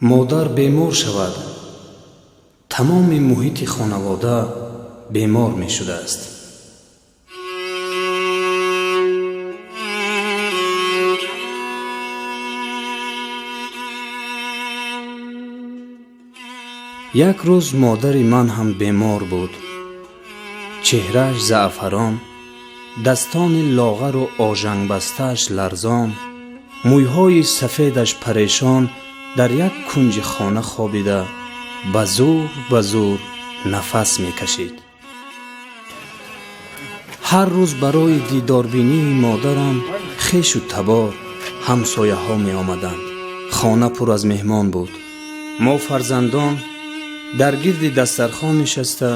модар бемор шавад, тамоми муҳити хонавода бемор мешудааст. як рӯз модари ман ҳам бемор буд. чеҳрааш заъфарон, дастони лоғару ожангбастааш ларзон, мӯйҳои сафедаш парешон дар як кунҷи хона хобида ба зур нафас мекашид. ҳар рӯз барои дидорбинии модарам хешу табор ҳамсояҳо меомаданд. хона пур аз меҳмон буд. мо фарзандон дар гирди дастархон нишаста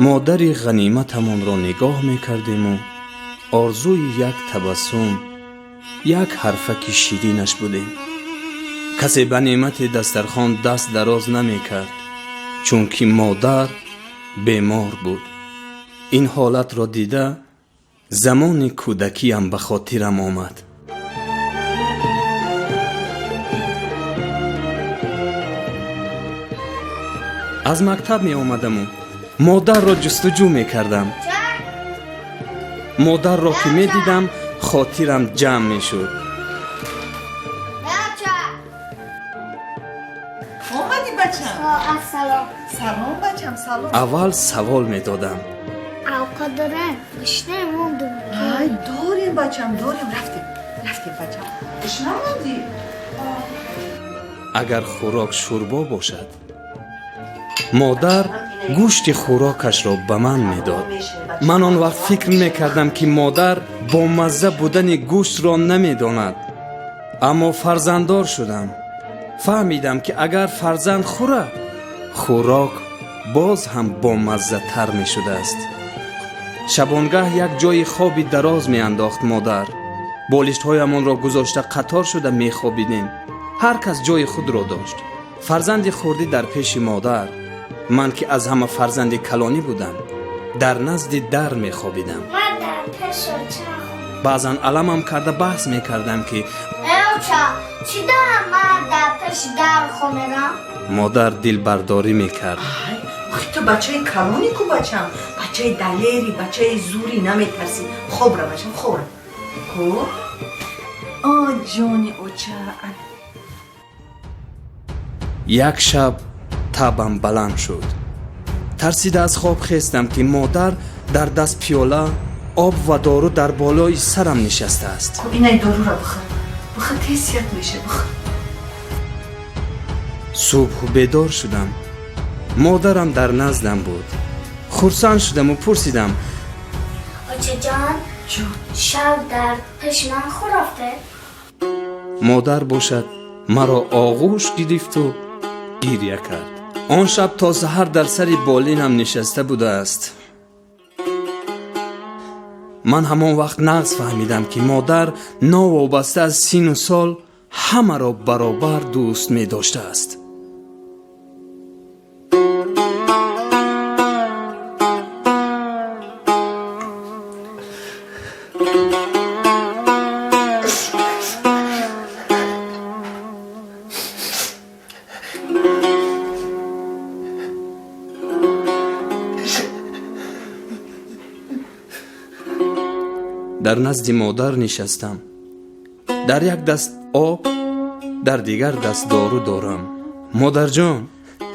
модари ғаниматамонро нигоҳ мекардему орзуи як табассум, як ҳарфаки ширинаш будем. касе ба неъмати дастархон даст дароз намекард, чунки модар бемор буд. ин ҳолатро дида замони кӯдакиам ба хотирам омад. аз мактаб меомадаму модарро ҷустуҷӯ мекардам. модарро ки медидам хотирам ҷамъ мешуд. омади бачам? салом бачам, салом. аввал савол медодам. овқат дорем? гӯшта мондем. ай, дорем бачам, дорем. рафтем бачам. гӯшта монди? агар хӯрок шӯрбо бошад, модар гӯшти хӯрокашро ба ман медод. ман он вақт фикр мекардам ки модар бо мазза будани гӯштро намедонад. аммо фарзанддор шудам. фаҳмидам ки агар фарзанд хӯрад, хӯрок боз ҳам бомаззатар мешудааст. шабонгаҳ як ҷойи хоби дароз меандохт модар. болиштҳоямонро гузошта қатор шуда мехобидем. ҳар кас ҷои худро дошт. фарзанди хурдӣ дар пеши модар, ман ки аз ҳама фарзанди калонӣ будам, дар назди дар мехобидам. баъзан аламам карда баҳс мекардам ки чӣ дорам ман дар пеши дар хонерам? модар дилбардорӣ мекард. охи ту бачаи калони ку бачам, бачаи далери, бачаи зури наметарсӣ. хобра бачам, хобра ку. о ҷони оча. як шаб табам баланд шуд. тарсида аз хоб хестам ки модар дар даст пиёла об ва дору дар болои сарам нишастааст. инай дорура бихӯр тесят меша, бихӯр. субҳ бедор шудам. модарам дар наздам буд. хурсанд шудаму пурсидам: очаҷон, шаб дар пеши ман хӯ рафте? модар бошад маро оғӯш гирифту гирья кард. он шаб то саҳар дар сари болинам нишаста будааст. ман ҳамон вақт нағз фаҳмидам ки модар новобаста аз сину сол ҳамаро баробар дӯст медоштааст. дар назди модар нишастам. дар як даст об, дар дигар даст дору дорам. модарҷон,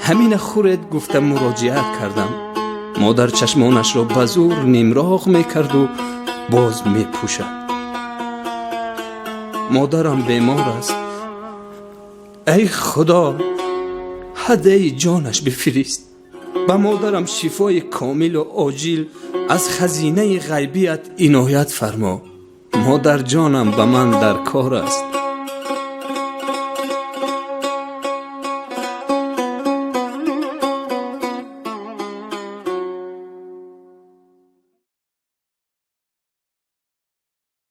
ҳамина хӯред гуфта муроҷиат кардам. модар чашмонашро ба зур нимроғ мекарду боз мепӯшад. модарам бемор аст. ай худо, ҳадаи ҷонаш бифирист. ба модарам шифои комилу оҷил аз хазинаи ғайбият иноят фармо. модарҷонам ба ман дар кор аст.